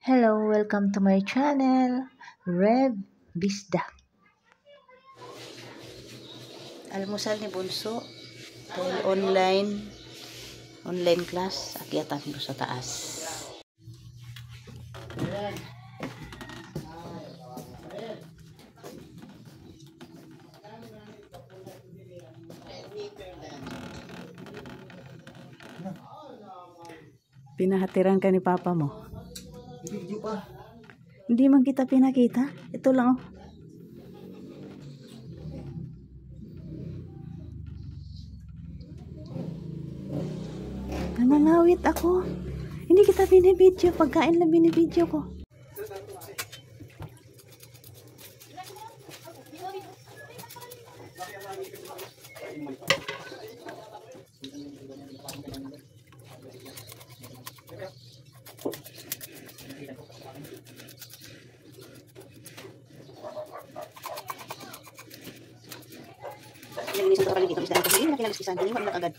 Hello, welcome to my channel, Rev Bisda. Almusal ni Bunso dahil online class, akyatan ko sa taas. Pinahatiran ka ni Papa mo? Hindi pa. Hindi man kita pinakita. Ito lang oh. Nangangawit ako. Hindi kita binibidyo. Pagkain lang binibidyo ko. Nalinisan ko kapag dito. Isdaan ko. Hindi na kinaliskisan. Hindi mo agad.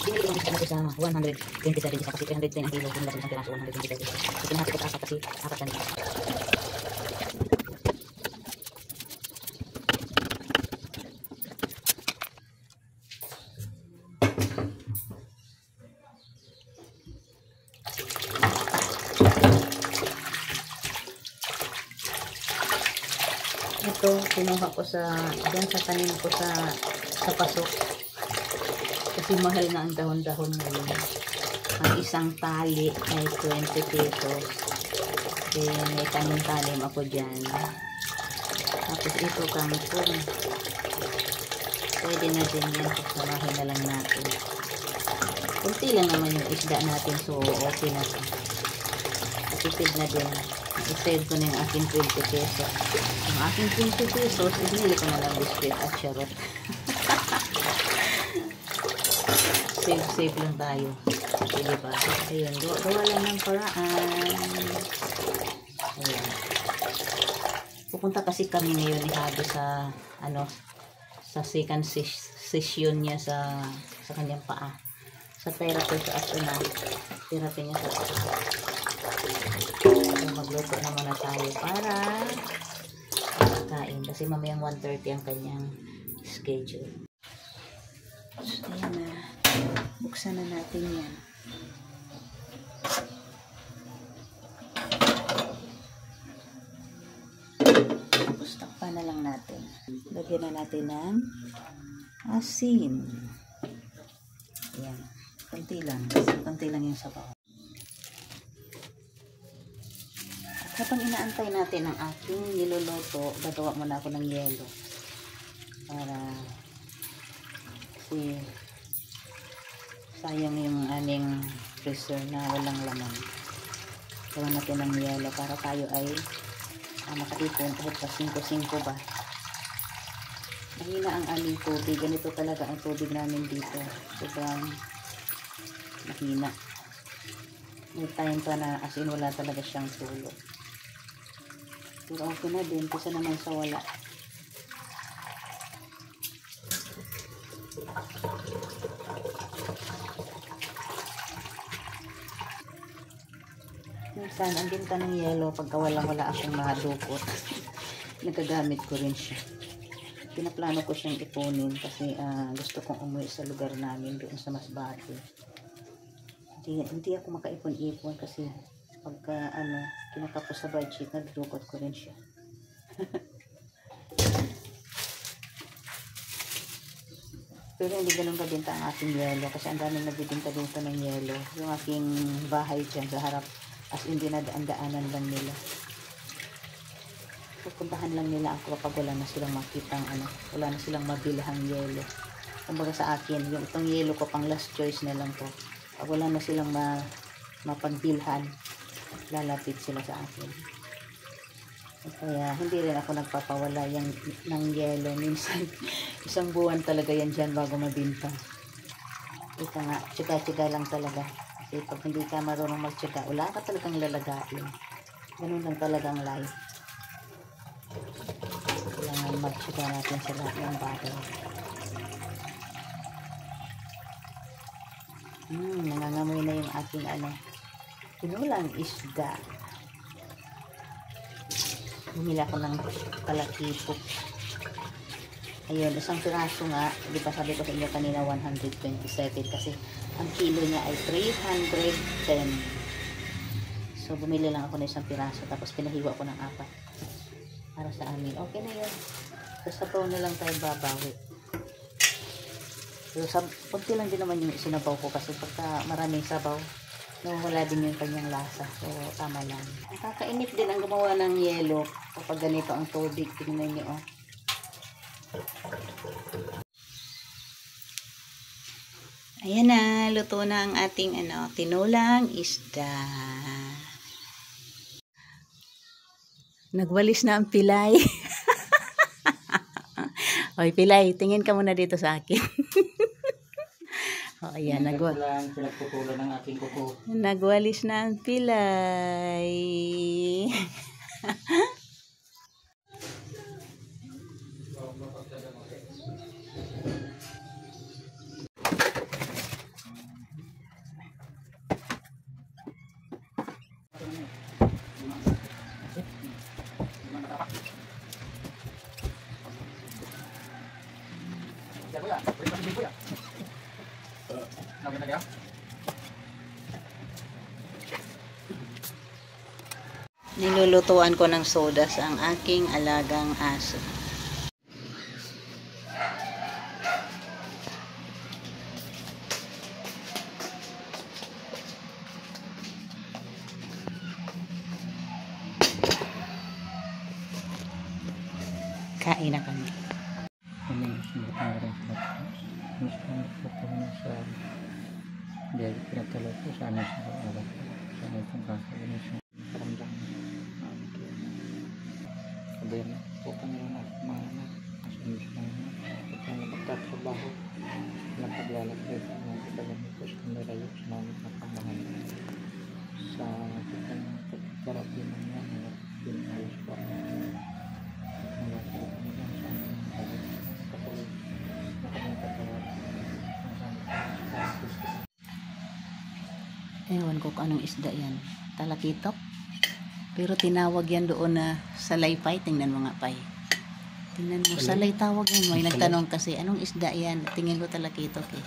Binili ko ng isa sa 127 isa kasi 310 ang kilo. Binili ko isang piraso 127 isa. So pinahati ko sa apat kasi apat na nito. Ito, kinuha ko dyan sa tanim ko sa pasok. Kasi mahal na ang dahon-dahon ngayon. Ang isang tali ay 20 pesos. Kasi may tanim-tanim ako dyan. Tapos ito kangkong. Pwede na din yan. Samahin na lang natin. Kunti lang naman yung isda natin. So, okay na siya. Katipid na din. I-save ko na yung aking 20 pesos. Yung aking 20 pesos, ibinili ko na lang biscuit at charot. Save lang tayo. So, diba? Ayun, gawa lang ng paraan. Ayun. Pupunta kasi kami ngayon ni Habi sa, sa second session niya sa kanyang paa. Sa therapy sa after na. Therapy niya sa paa. So, magluto naman na tayo para kain. Kasi mamayang 1:30 ang kanyang schedule. So, ayan na. Buksan na natin yan. Tapos takpan na lang natin. Lagyan na natin ng asin. Ayan. Kunti lang. Kunti lang yung sabaw. Habang inaantay natin ang aking niluluto, gagawa muna ako ng yelo. Para kasi sayang yung aming freezer na walang laman. Gawa natin ng yelo para tayo ay makatipon kahit pa 5-5 ba. Mahina ang aming tubig. Ganito talaga ang tubig namin dito. Sobrang mahina. May time pa na as in wala talaga siyang tulo. Pero okay na din kasi naman sa wala. Minsan, ang binta ng yelo pagka wala akong madukot. Nagagamit ko rin siya. Pinaplano ko siyang ipunin kasi gusto kong umuwi sa lugar namin doon sa Masbate. Hindi ako makaipon-ipon kasi pagka kinakapos sa budget, nagdukot ko rin siya. Pero hindi ganun kabinta ang aking yelo kasi ang daming nagbibinta dito ng yelo. Yung aking bahay dyan sa harap, as in dinadaan-daanan lang nila. Pupuntahan lang nila ako kapag wala na silang makitang wala na silang mabilhang yelo. Kumbaga sa akin, yung itong yelo ko pang last choice na lang to. Pag wala na silang mapagbilhan, lalapit sila sa akin. Kaya hindi rin ako nagpapawala ng yelo. Minsan, isang buwan talaga yan dyan bago mabinta. Ito nga, tsaga-tsaga lang talaga. Kasi pag hindi ka marunong magtsaga, wala ka talagang lalagain. Ganun lang talagang life. mag-sugar natin sa lahat ng bagay. Nangangamoy na yung aking tinulang isda. Bumili ako ng kalakipok. Ayun, isang piraso nga, di ba sabi ko sa inyo kanina 127 kasi ang kilo niya ay 310. So bumili lang ako ng isang piraso tapos pinahiwa ko ng 4 para sa amin. Okay na yun. So sabaw na lang tayo babawi. So kunti lang din naman yung isinabaw ko kasi pagka maraming sabaw nawawala din yung kanyang lasa. So tama lang. Nakakainip din ang gumawa ng yelo kapag ganito ang tubig. Tingnan niyo oh. Ayan na, luto na ang ating tinulang isda. Nagwalis na ang pilay. Oy, pilay, tingin ka muna dito sa akin. Oh, ayan, pinagputulan ng aking kuko. Nagwalis na ang pilay. Nilulutuan ko ng sodas ang aking alagang aso. Kain na kami. Dahil pinagtalo ko sa amin sa araw. Sa amin kung kakalinis yung karamdam. Sabihin na, putang nyo na, mga anak. Kasunod na yun. Pagkang napagtatrabaho, napaglalakad ang mga kagagamit ko sa kamerayo sa mga napamahan. Sa pagkang pagkarapin ng mga pinayos ko. Mga kagagamit ng sa amin katuloy na kaming katawar. Ewan ko kung anong isda yan. Talakitok. Pero tinawag yan doon na salay pay. Tingnan mo nga pay. Tingnan mo. Salay tawag yan. May nagtanong kasi anong isda yan. Tingin ko talakitok eh.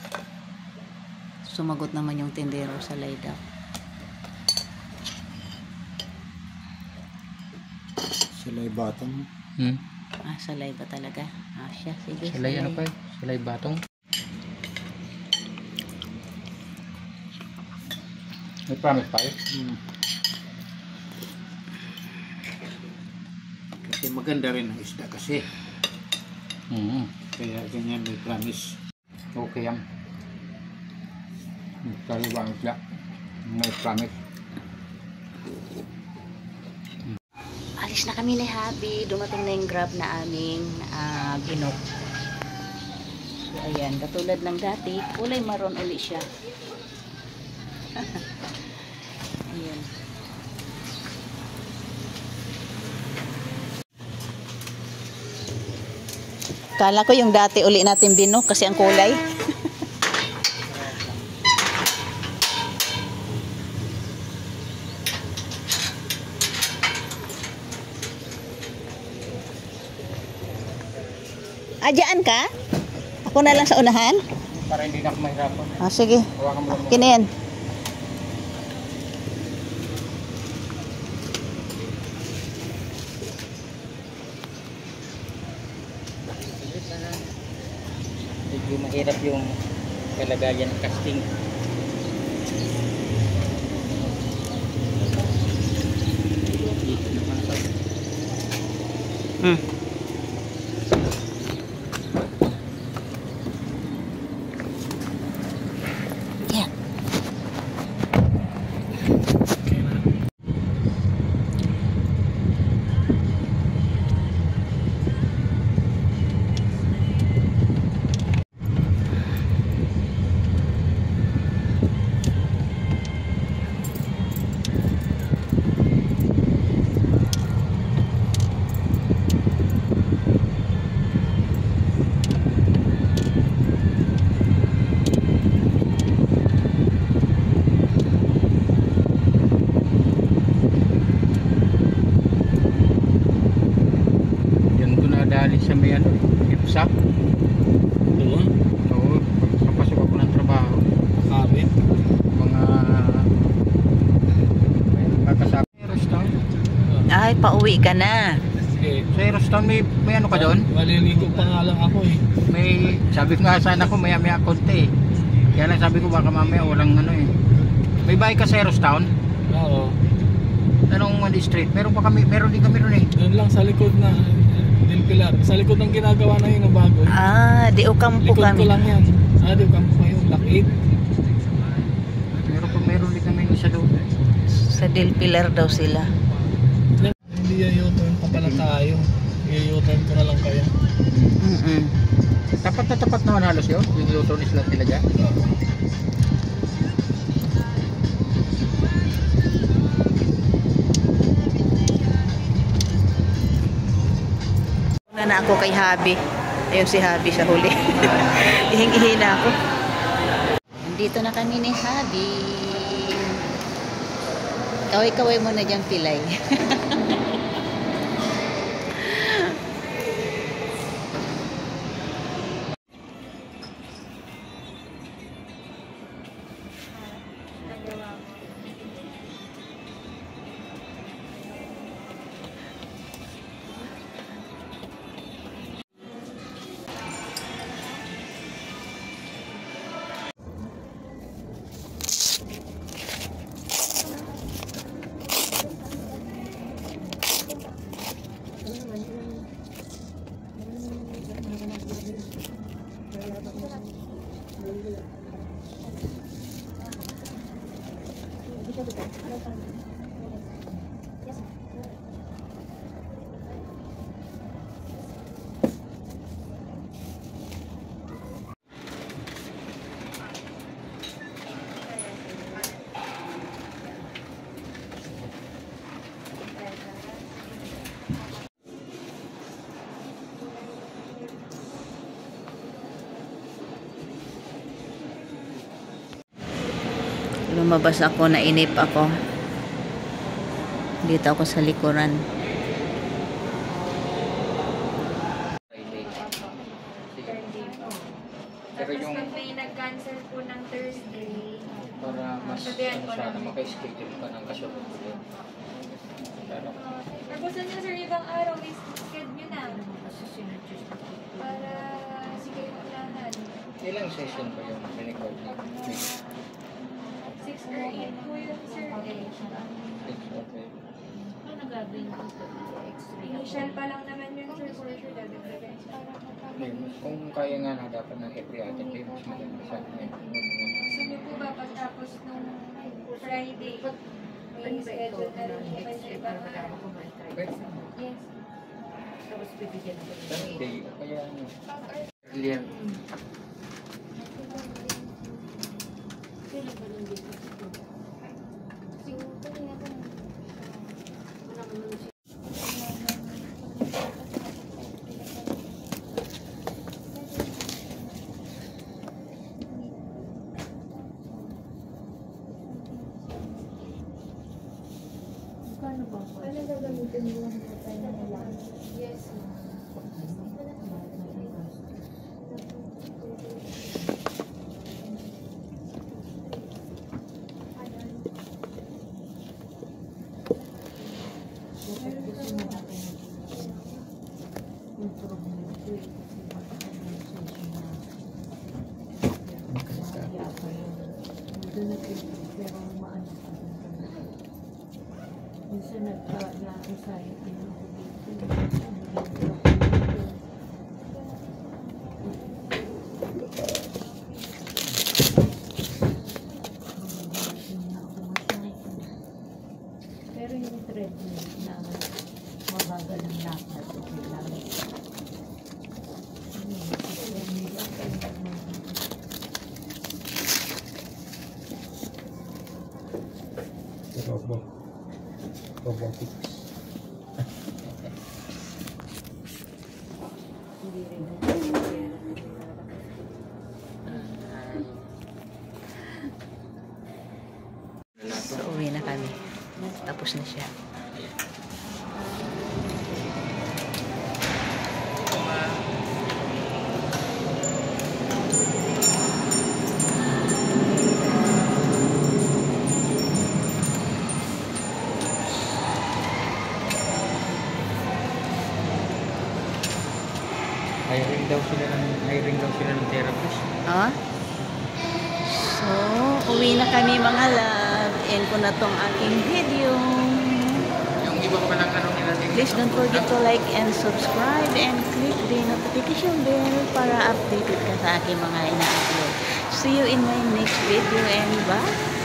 Sumagot naman yung tindero. Salay daw. Salay batong. Salay ba talaga? Siya. Sige. Salay ano pa? Salay batong. May promise tayo. Kasi maganda rin ang isda kasi. Kaya ganyan may promise. Okay yan. Kaliwa ang isda. May promise. Alis na kami ni Happy. Dumating na yung grab na aming ginok. So ayan. Katulad ng dati, kulay maroon uli siya. Ayan. Kala ko yung dati uli natin binok kasi ang kulay. Diyan ka? Ako na lang sa unahan? Para hindi na ako mahirapan. Sige. Hawakan mo lang Akin na yan. Medyo mahirap yung kalagayan ng casting. Yan. galing sa may ano, ipsak. Oo. Oo, pagpapasok ako ng trabaho. Kami. Mga kakasama. Sa Aerostown. Ay, pauwi ka na. Sige. Sa Aerostown may ano ka doon? Maliligo pa nga lang ako eh. May, sabi ko nga sana ko maya konti eh. Kaya lang sabi ko baka mamaya walang ano eh. May bahay ka sa Aerostown? Oo. Anong street? Meron din kami ron eh. Doon lang sa likod na Del Pilar. Sa likod ng ginagawa na yun ng bago. Ah, di Ocampo Likod ko kami. lang yan. Di Ocampo yung Block 8. Meron din kami isa doon. Sa Del Pilar daw sila. Hindi yayuturn pa pala tayo. Yayuturn ko na lang kayo. Tapat naman halos yun. Yung U-turn slot nila dyan. Na ako kay Habi. Ayun si Habi sa huli. Ihing-ihi na ako. Nandito na kami ni Habi. Kaway-kaway mo na dyan, Pilay. Lumabas ako, nainip ako. Dito ako sa likuran. Pero Tapos yung pag may nag-cancel po ng Thursday, para mas sabihan ko sana lang. maka-schedule ka ng kasunod ulit. Pero tapos ano sir, ibang araw, schedule nyo na. Para sige po lahat. ilang session pa yung record niya? 6 or 8 po yun sir. Okay. Initial pa lang naman yun sir, for sure dadagdagan. Kung kaya nga na dapat ng every other day, mas maganda sa akin. Gusto nyo po ba pagtapos nung Friday, may schedule na rin po kayo sa ibang araw? Pwede. Yes. Thursday, o kaya ano. Earlier. Ano gagamitin mo ang tayo na lang? Yes. Minsan nagka-anxiety pero yung treadmill na mabagal ang lakad okay lang. Robotics. Hindi rin So, uwi na kami. Tapos na siya. Hiring daw sila ng therapist. Ah? So, uwi na kami mga love. End ko na tong aking video. Yung iba pa lang ano nila. Please don't forget to like and subscribe and click the notification bell para updated ka sa aking mga ina-upload. See you in my next video and bye!